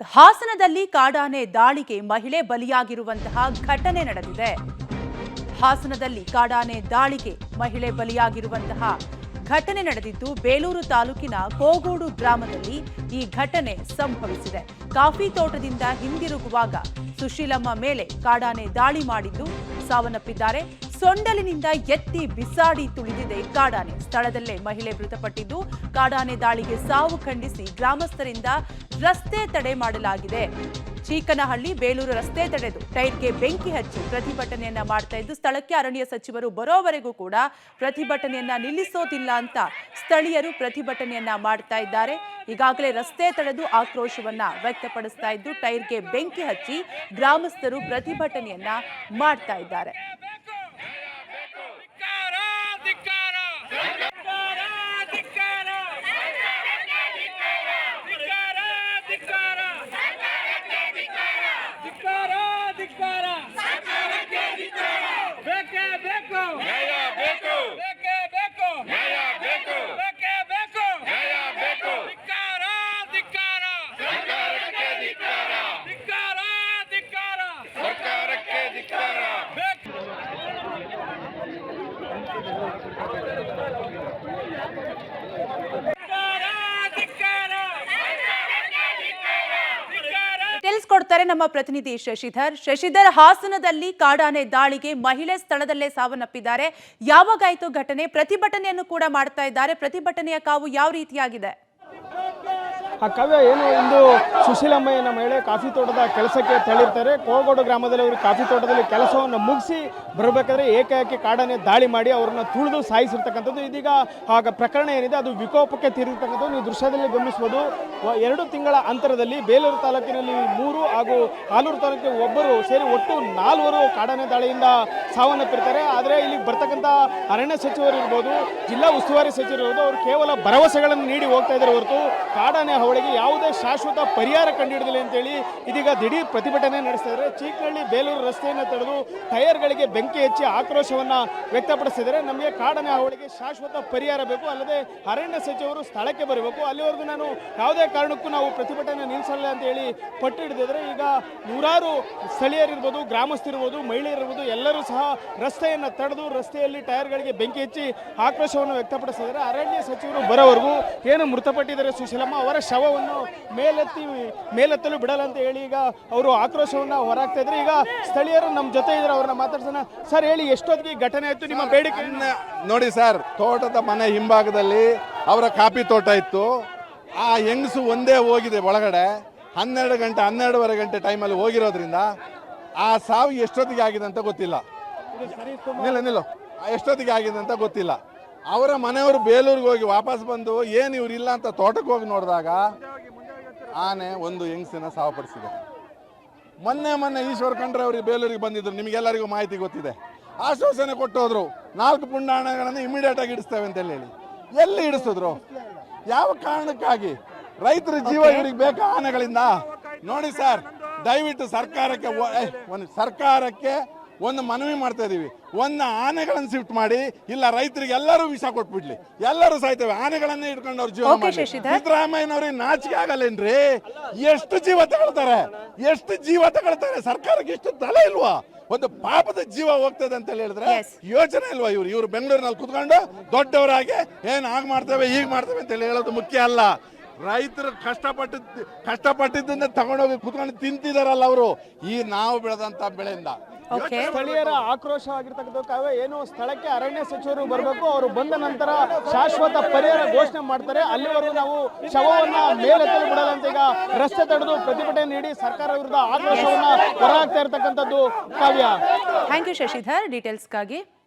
ಹಾಸನದಲ್ಲಿ ಕಾಡಾನೆ ದಾಳಿಗೆ ಮಹಿಳೆ ಬಲಿಯಾಗಿರುವಂತಹ ಘಟನೆ ನಡೆದಿದೆ. ಹಾಸನದಲ್ಲಿ ಕಾಡಾನೆ ದಾಳಿಗೆ ಮಹಿಳೆ ಬಲಿಯಾಗಿರುವಂತಹ ಘಟನೆ ನಡೆದಿದ್ದು ಬೇಲೂರು ತಾಲೂಕಿನ ಕೋಗೋಡು ಗ್ರಾಮದಲ್ಲಿ ಈ ಘಟನೆ ಸಂಭವಿಸಿದೆ. ಕಾಫಿ ತೋಟದಿಂದ ಹಿಂದಿರುಗುವಾಗ ಸುಶೀಲಮ್ಮ ಮೇಲೆ ಕಾಡಾನೆ ದಾಳಿ ಮಾಡಿದ್ದು ಸಾವನ್ನಪ್ಪಿದ್ದಾರೆ. ಸೊಂಡಲಿನಿಂದ ಎತ್ತಿ ಬಿಸಾಡಿ ತುಳಿದಿದೆ ಕಾಡಾನೆ. ಸ್ಥಳದಲ್ಲೇ ಮಹಿಳೆ ಮೃತಪಟ್ಟಿದ್ದು ಕಾಡಾನೆ ದಾಳಿಗೆ ಸಾವು ಖಂಡಿಸಿ ಗ್ರಾಮಸ್ಥರಿಂದ ರಸ್ತೆ ತಡೆ ಮಾಡಲಾಗಿದೆ. ಚೀಕನಹಳ್ಳಿ ಬೇಲೂರು ರಸ್ತೆ ತಡೆದು ಟೈರ್ಗೆ ಬೆಂಕಿ ಹಚ್ಚಿ ಪ್ರತಿಭಟನೆಯನ್ನ ಮಾಡ್ತಾ ಇದ್ದು ಸ್ಥಳಕ್ಕೆ ಅರಣ್ಯ ಸಚಿವರು ಬರೋವರೆಗೂ ಕೂಡ ಪ್ರತಿಭಟನೆಯನ್ನ ನಿಲ್ಲಿಸೋದಿಲ್ಲ ಅಂತ ಸ್ಥಳೀಯರು ಪ್ರತಿಭಟನೆಯನ್ನ ಮಾಡ್ತಾ ಇದ್ದಾರೆ. ಈಗಾಗಲೇ ರಸ್ತೆ ತಡೆದು ಆಕ್ರೋಶವನ್ನ ವ್ಯಕ್ತಪಡಿಸ್ತಾ ಇದ್ದು ಟೈರ್ಗೆ ಬೆಂಕಿ ಹಚ್ಚಿ ಗ್ರಾಮಸ್ಥರು ಪ್ರತಿಭಟನೆಯನ್ನ ಮಾಡ್ತಾ ಇದ್ದಾರೆ. ತಿಳಿಸ್ಕೊಡ್ತಾರೆ ನಮ್ಮ ಪ್ರತಿನಿಧಿ ಶಶಿಧರ್. ಹಾಸನದಲ್ಲಿ ಕಾಡಾನೆ ದಾಳಿಗೆ ಮಹಿಳೆ ಸ್ಥಳದಲ್ಲೇ ಸಾವನ್ನಪ್ಪಿದ್ದಾರೆ. ಯಾವಾಗಾಯ್ತು ಘಟನೆ? ಪ್ರತಿಭಟನೆಯನ್ನು ಕೂಡ ಮಾಡ್ತಾ ಇದ್ದಾರೆ. ಪ್ರತಿಭಟನೆಯ ಕಾವು ಯಾವ ರೀತಿಯಾಗಿದೆ? ಆ ಕಾವ್ಯ ಏನು, ಇಂದು ಸುಶೀಲಮ್ಮಯ್ಯನ ಮಹಿಳೆ ಕಾಫಿ ತೋಟದ ಕೆಲಸಕ್ಕೆ ತೆರಳಿರ್ತಾರೆ. ಕೋಗೋಡು ಗ್ರಾಮದಲ್ಲಿ ಅವರು ಕಾಫಿ ತೋಟದಲ್ಲಿ ಕೆಲಸವನ್ನು ಮುಗಿಸಿ ಬರಬೇಕಾದ್ರೆ ಏಕಾಏಕಿ ಕಾಡಾನೆ ದಾಳಿ ಮಾಡಿ ಅವ್ರನ್ನ ತುಳಿದು ಸಾಯಿಸಿರ್ತಕ್ಕಂಥದ್ದು. ಇದೀಗ ಆಗ ಪ್ರಕರಣ ಏನಿದೆ ಅದು ವಿಕೋಪಕ್ಕೆ ತಿರುಗಿರ್ತಕ್ಕಂಥದ್ದು ನೀವು ದೃಶ್ಯದಲ್ಲಿ ಗಮನಿಸಬಹುದು. 2 ತಿಂಗಳ ಅಂತರದಲ್ಲಿ ಬೇಲೂರು ತಾಲೂಕಿನಲ್ಲಿ 3 ಹಾಗೂ ಆಲೂರು ತಾಲೂಕಿನ 1 ಸೇರಿ ಒಟ್ಟು 4 ಕಾಡಾನೆ ದಾಳಿಯಿಂದ ಸಾವನ್ನಪ್ಪಿರ್ತಾರೆ. ಆದರೆ ಇಲ್ಲಿಗೆ ಬರ್ತಕ್ಕಂಥ ಅರಣ್ಯ ಸಚಿವರು ಇರ್ಬೋದು, ಜಿಲ್ಲಾ ಉಸ್ತುವಾರಿ ಸಚಿವರು ಇರ್ಬೋದು, ಅವರು ಕೇವಲ ಭರವಸೆಗಳನ್ನು ನೀಡಿ ಹೋಗ್ತಾ ಇದ್ದಾರೆ ಹೊರತು ಕಾಡಾನೆ ಅವಳಿಗೆ ಯಾವುದೇ ಶಾಶ್ವತ ಪರಿಹಾರ ಕಂಡುಹಿಡಿದಿಲ್ಲ ಅಂತೇಳಿ ಇದೀಗ ದಿಢೀರ್ ಪ್ರತಿಭಟನೆ ನಡೆಸ್ತಾ ಇದ್ದಾರೆ. ಚೀಕನಹಳ್ಳಿ ಬೇಲೂರು ರಸ್ತೆಯನ್ನು ತಡೆದು ಟೈರ್ಗಳಿಗೆ ಬೆಂಕಿ ಹಚ್ಚಿ ಆಕ್ರೋಶವನ್ನ ವ್ಯಕ್ತಪಡಿಸಿದ್ದಾರೆ. ನಮಗೆ ಕಾಡಾನೆ ಅವಳಿಗೆ ಶಾಶ್ವತ ಪರಿಹಾರ ಬೇಕು, ಅಲ್ಲದೆ ಅರಣ್ಯ ಸಚಿವರು ಸ್ಥಳಕ್ಕೆ ಬರಬೇಕು, ಅಲ್ಲಿವರೆಗೂ ನಾನು ಯಾವುದೇ ಕಾರಣಕ್ಕೂ ನಾವು ಪ್ರತಿಭಟನೆ ನಿಲ್ಲಿಸಲ್ಲ ಅಂತ ಹೇಳಿ ಪಟ್ಟು ಹಿಡಿದಿದ್ದಾರೆ. ಈಗ ನೂರಾರು ಸ್ಥಳೀಯರಿರ್ಬೋದು, ಗ್ರಾಮಸ್ಥರಿರ್ಬೋದು, ಮಹಿಳೆಯರಿರ್ಬೋದು ಎಲ್ಲರೂ ಸಹ ರಸ್ತೆಯನ್ನು ತಡೆದು ರಸ್ತೆಯಲ್ಲಿ ಟೈರ್ಗಳಿಗೆ ಬೆಂಕಿ ಹಚ್ಚಿ ಆಕ್ರೋಶವನ್ನು ವ್ಯಕ್ತಪಡಿಸಿದ್ದಾರೆ. ಅರಣ್ಯ ಸಚಿವರು ಬರೋವರೆಗೂ ಏನು ಮೃತಪಟ್ಟಿದ್ದಾರೆ ಸುಶೀಲಮ್ಮ ಅವರ ಶವವನ್ನು ಮೇಲೆತ್ತಲು ಬಿಡಲ್ಲ ಅಂತ ಹೇಳಿ ಈಗ ಅವರು ಆಕ್ರೋಶವನ್ನ ಹೊರಹಾಕ್ತಾ ಇದ್ದಾರೆ. ಈಗ ಸ್ಥಳೀಯರು ನಮ್ಮ ಜೊತೆ ಇದ್ದಾರೆ, ಅವ್ರನ್ನ ಮಾತಾಡ್ಸೋಣ. ಸರ್ ಹೇಳಿ, ಎಷ್ಟೊತ್ತಿಗೆ ಘಟನೆ ಆಯ್ತು? ನಿಮ್ಮ ಬೇಡಿಕೆ ನೋಡಿ ಸರ್, ತೋಟದ ಮನೆ ಹಿಂಭಾಗದಲ್ಲಿ ಅವರ ಕಾಫಿ ತೋಟ ಇತ್ತು. ಆ ಹೆಂಗಸು ಒಂದೇ ಹೋಗಿದೆ ಒಳಗಡೆ. 12:30 ಗಂಟೆ ಟೈಮಲ್ಲಿ ಹೋಗಿರೋದ್ರಿಂದ ಆ ಸಾವು ಎಷ್ಟೊತ್ತಿಗೆ ಆಗಿದೆ ಅಂತ ಗೊತ್ತಿಲ್ಲ. ನಿಲ್ಲ ಎಷ್ಟೊತ್ತಿಗೆ ಆಗಿದೆ ಅಂತ ಗೊತ್ತಿಲ್ಲ. ಅವರ ಮನೆಯವರು ಬೇಲೂರಿಗೆ ಹೋಗಿ ವಾಪಸ್ ಬಂದು ಏನು ಇವ್ರಿಲ್ಲ ಅಂತ ತೋಟಕ್ಕೆ ಹೋಗಿ ನೋಡಿದಾಗ ಆನೆ ಒಂದು ಹೆಂಗಸಿನ ಸಾವಪಡಿಸಿದೆ. ಮೊನ್ನೆ ಈಶ್ವರ್ ಖಂಡ್ರೆ ಅವ್ರಿಗೆ ಬೇಲೂರಿಗೆ ಬಂದಿದ್ರು, ನಿಮಗೆಲ್ಲರಿಗೂ ಮಾಹಿತಿ ಗೊತ್ತಿದೆ. ಆಶ್ವಾಸನೆ ಕೊಟ್ಟು ಹೋದ್ರು 4 ಪುಂಡಾಣೆಗಳನ್ನು ಇಮಿಡಿಯೇಟ್ ಆಗಿ ಇಡಿಸ್ತೇವೆ ಅಂತ ಹೇಳಿ. ಎಲ್ಲಿ ಇಡಿಸಿದ್ರು? ಯಾವ ಕಾರಣಕ್ಕಾಗಿ? ರೈತರ ಜೀವ ಇವ್ರಿಗೆ ಬೇಕಾ ಆನೆಗಳಿಂದ? ನೋಡಿ ಸರ್, ದಯವಿಟ್ಟು ಸರ್ಕಾರಕ್ಕೆ ಒಂದು ಮನವಿ ಮಾಡ್ತಾ ಇದೀವಿ. ಒಂದು ಆನೆಗಳನ್ನು ಶಿಫ್ಟ್ ಮಾಡಿ, ಇಲ್ಲ ರೈತರಿಗೆ ಎಲ್ಲರೂ ವಿಷ ಕೊಟ್ಬಿಡ್ಲಿ, ಎಲ್ಲರೂ ಸಾಯ್ತೇವೆ. ಆನೆಗಳನ್ನೇ ಇಟ್ಕೊಂಡು ಅವ್ರ ಜೀವನ ಮಾಡಿ. ಸಿದ್ದರಾಮಯ್ಯನವ್ರಿಗೆ ನಾಚಿಕೆ ಆಗಲ್ಲೇನ್ರಿ? ಎಷ್ಟು ಜೀವ ತಗೊಳ್ತಾರೆ? ಸರ್ಕಾರಕ್ಕೆ ಎಷ್ಟು ತಲೆ ಇಲ್ವಾ? ಒಂದು ಪಾಪದ ಜೀವ ಹೋಗ್ತದೆ ಅಂತ ಹೇಳಿದ್ರೆ ಯೋಚನೆ ಇಲ್ವಾ? ಇವ್ರು ಬೆಂಗಳೂರಿನಲ್ಲಿ ಕುತ್ಕೊಂಡು ದೊಡ್ಡವರಾಗಿ ಏನ್ ಮಾಡ್ತೇವೆ ಈಗ ಮಾಡ್ತೇವೆ ಅಂತ ಹೇಳೋದು ಮುಖ್ಯ ಅಲ್ಲ. ರೈತರು ಕಷ್ಟಪಟ್ಟಿದ್ದನ್ನ ತಗೊಂಡೋಗಿ ಕುತ್ಕೊಂಡು ತಿಂತಿದಾರಲ್ಲ ಅವರು, ಈ ನಾವು ಬೆಳೆದಂತ ಬೆಳೆಯಿಂದ. ಸ್ಥಳೀಯರ ಆಕ್ರೋಶವಾಗಿರ್ತಕ್ಕಂಥ ಕಾವ್ಯ ಏನು, ಸ್ಥಳಕ್ಕೆ ಅರಣ್ಯ ಸಚಿವರು ಬರಬೇಕು, ಅವರು ಬಂದ ನಂತರ ಶಾಶ್ವತ ಪರಿಹಾರ ಘೋಷಣೆ ಮಾಡ್ತಾರೆ, ಅಲ್ಲಿವರೆಗೂ ನಾವು ಶವವನ್ನ ಮೇಲೆತ್ತಲು ಬಿಡಲ್ಲ ಅಂತ ಈಗ ರಸ್ತೆ ತಡೆದು ಪ್ರತಿಭಟನೆ ನೀಡಿ ಸರ್ಕಾರ ವಿರುದ್ಧ ಆಕ್ರೋಶವನ್ನ ಹೊರಹಾಕ್ತಾ ಇರತಕ್ಕಂಥದ್ದು ಕಾವ್ಯ. Thank you Shashidhar ಡೀಟೇಲ್ಸ್ಗಾಗಿ.